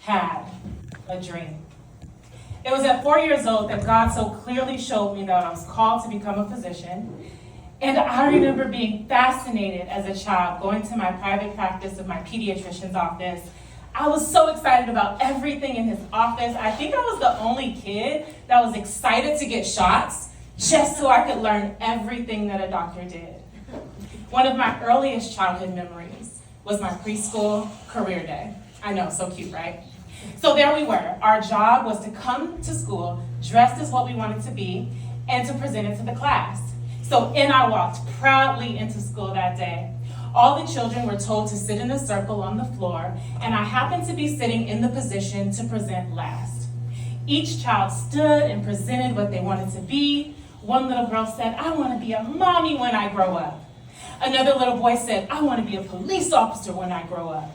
had a dream. It was at 4 years old that God so clearly showed me that I was called to become a physician. And I remember being fascinated as a child, going to my private practice of my pediatrician's office. I was so excited about everything in his office. I think I was the only kid that was excited to get shots just so I could learn everything that a doctor did. One of my earliest childhood memories was my preschool career day. I know, so cute, right? So there we were. Our job was to come to school dressed as what we wanted to be and to present it to the class. So in I walked proudly into school that day. All the children were told to sit in a circle on the floor, and I happened to be sitting in the position to present last. Each child stood and presented what they wanted to be. One little girl said, "I want to be a mommy when I grow up." Another little boy said, "I want to be a police officer when I grow up."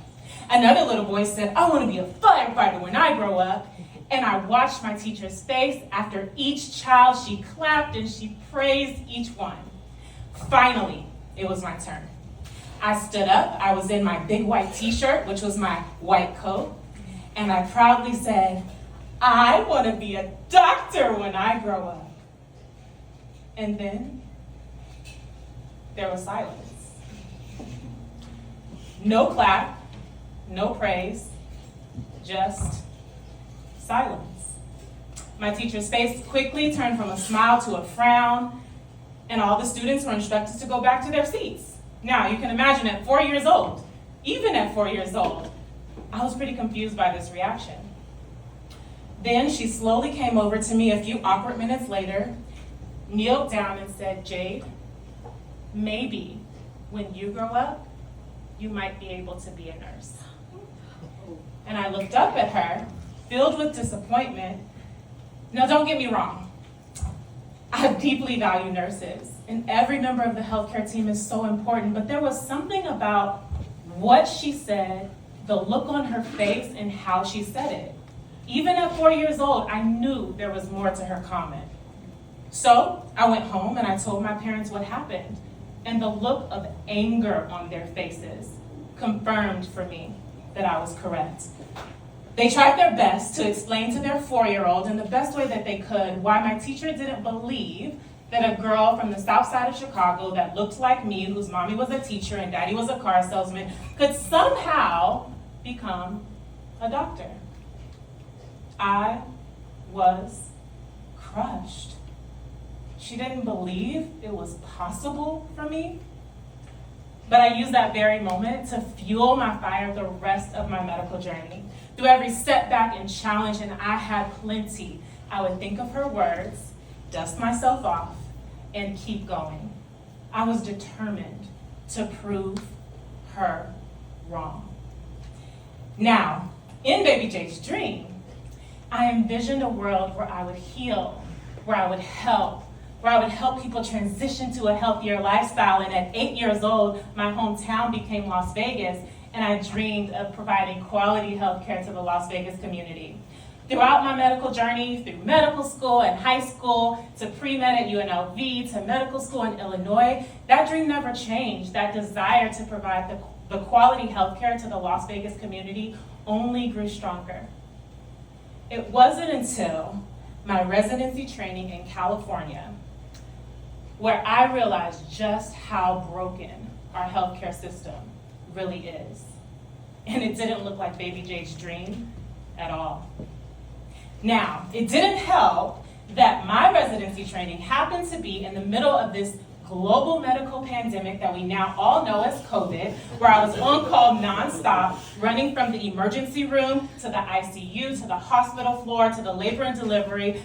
Another little boy said, "I want to be a firefighter when I grow up." And I watched my teacher's face. After each child, she clapped and she praised each one. Finally, it was my turn. I stood up. I was in my big white t-shirt, which was my white coat. And I proudly said, "I want to be a doctor when I grow up." And then there was silence. No clap, no praise, just silence. My teacher's face quickly turned from a smile to a frown, and all the students were instructed to go back to their seats. Now, you can imagine at 4 years old, even at 4 years old, I was pretty confused by this reaction. Then she slowly came over to me a few awkward minutes later, kneeled down and said, "Jade, maybe when you grow up, you might be able to be a nurse." And I looked up at her, filled with disappointment. Now, don't get me wrong. I deeply value nurses, and every member of the healthcare team is so important, but there was something about what she said, the look on her face, and how she said it. Even at 4 years old, I knew there was more to her comment. So I went home and I told my parents what happened, and the look of anger on their faces confirmed for me that I was correct. They tried their best to explain to their 4-year-old in the best way that they could why my teacher didn't believe that a girl from the south side of Chicago that looked like me, whose mommy was a teacher and daddy was a car salesman, could somehow become a doctor. I was crushed. She didn't believe it was possible for me. But I used that very moment to fuel my fire the rest of my medical journey. Through every setback and challenge, and I had plenty, I would think of her words, dust myself off, and keep going. I was determined to prove her wrong. Now, in Baby Jade's dream, I envisioned a world where I would heal, where I would help people transition to a healthier lifestyle. And at 8 years old, my hometown became Las Vegas, and I dreamed of providing quality health care to the Las Vegas community. Throughout my medical journey, through medical school and high school, to pre-med at UNLV, to medical school in Illinois, that dream never changed. That desire to provide the quality health care to the Las Vegas community only grew stronger. It wasn't until my residency training in California where I realized just how broken our healthcare system really is. And it didn't look like Baby Jade's dream at all. Now, it didn't help that my residency training happened to be in the middle of this global medical pandemic that we now all know as COVID, where I was on call nonstop, running from the emergency room to the ICU, to the hospital floor, to the labor and delivery,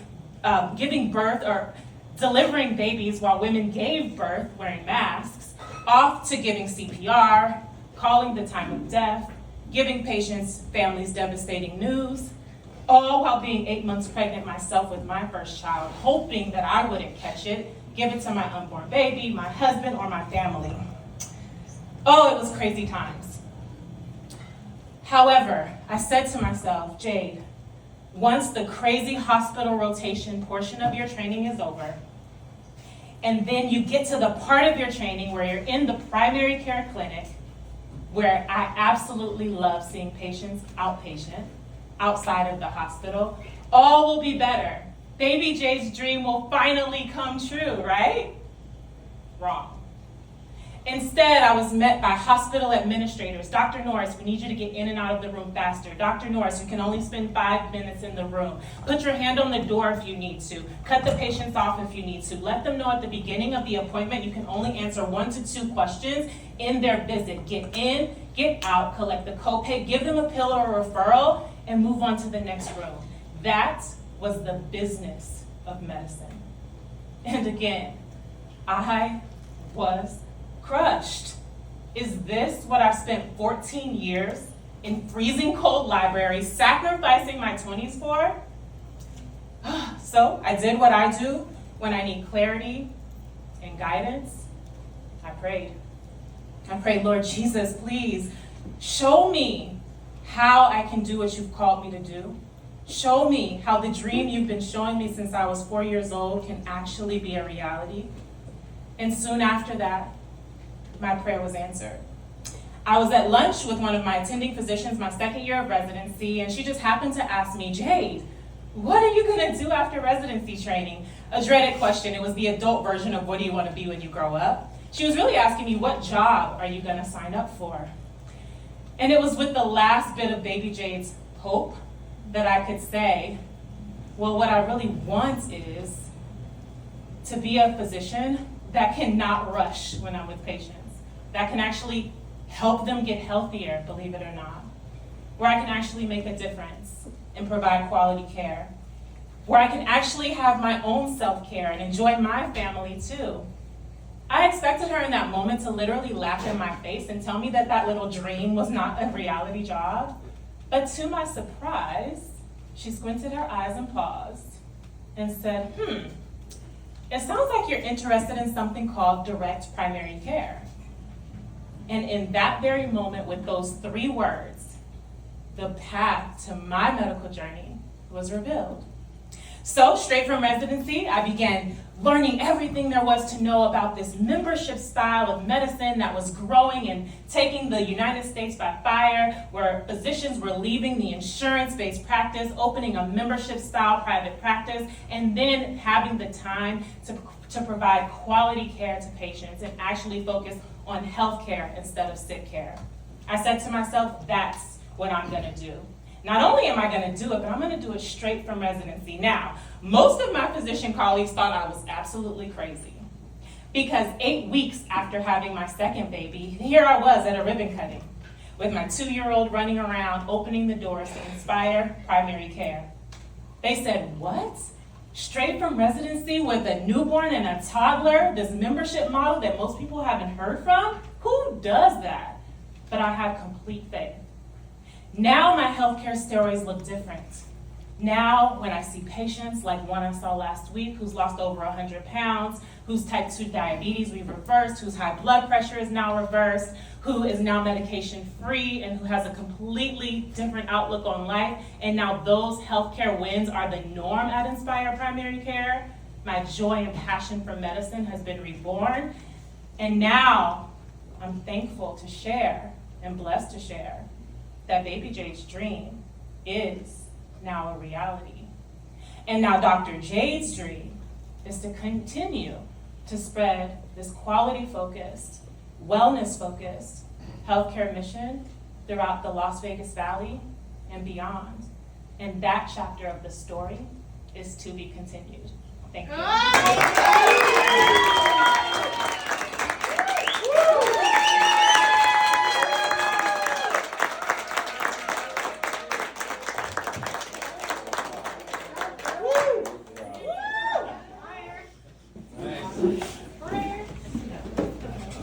giving birth or delivering babies while women gave birth wearing masks, off to giving CPR, calling the time of death, giving patients' families devastating news, all while being 8 months pregnant myself with my first child, hoping that I wouldn't catch it, give it to my unborn baby, my husband, or my family. Oh, it was crazy times. However, I said to myself, Jade, once the crazy hospital rotation portion of your training is over, and then you get to the part of your training where you're in the primary care clinic, where I absolutely love seeing patients outpatient, outside of the hospital, all will be better. Baby Jade's dream will finally come true, right? Wrong. Instead, I was met by hospital administrators. Dr. Norris, we need you to get in and out of the room faster. Dr. Norris, you can only spend 5 minutes in the room. Put your hand on the door if you need to. Cut the patients off if you need to. Let them know at the beginning of the appointment you can only answer 1 to 2 questions in their visit. Get in, get out, collect the copay, give them a pill or a referral, and move on to the next room. That was the business of medicine. And again, I was crushed. Is this what I've spent 14 years in freezing cold libraries, sacrificing my 20s for? So I did what I do when I need clarity and guidance. I prayed. I prayed, Lord Jesus, please show me how I can do what you've called me to do. Show me how the dream you've been showing me since I was 4 years old can actually be a reality. And soon after that, my prayer was answered. I was at lunch with one of my attending physicians my second year of residency, and she just happened to ask me, Jade, what are you gonna do after residency training? A dreaded question. It was the adult version of what do you wanna be when you grow up? She was really asking me, what job are you gonna sign up for? And it was with the last bit of baby Jade's hope that I could say, well, what I really want is to be a physician that cannot rush when I'm with patients, that can actually help them get healthier, believe it or not, where I can actually make a difference and provide quality care, where I can actually have my own self-care and enjoy my family too. I expected her in that moment to literally laugh in my face and tell me that that little dream was not a reality job. But to my surprise, she squinted her eyes and paused and said, it sounds like you're interested in something called direct primary care. And in that very moment, with those 3 words, the path to my medical journey was revealed. So straight from residency, I began learning everything there was to know about this membership style of medicine that was growing and taking the United States by fire, where physicians were leaving the insurance-based practice, opening a membership style private practice, and then having the time to provide quality care to patients and actually focus on healthcare instead of sick care. I said to myself, that's what I'm gonna do. Not only am I going to do it, but I'm going to do it straight from residency. Now, most of my physician colleagues thought I was absolutely crazy, because 8 weeks after having my second baby, here I was at a ribbon cutting with my 2-year-old running around opening the doors to Inspire Primary Care. They said, what? Straight from residency with a newborn and a toddler, this membership model that most people haven't heard from? Who does that? But I had complete faith. Now my healthcare stories look different. Now when I see patients like one I saw last week who's lost over 100 pounds, whose type 2 diabetes we've reversed, whose high blood pressure is now reversed, who is now medication free and who has a completely different outlook on life, and now those healthcare wins are the norm at Inspire Primary Care, my joy and passion for medicine has been reborn. And now I'm thankful to share and blessed to share that baby Jade's dream is now a reality. And now Dr. Jade's dream is to continue to spread this quality-focused, wellness-focused healthcare mission throughout the Las Vegas Valley and beyond. And that chapter of the story is to be continued. Thank you.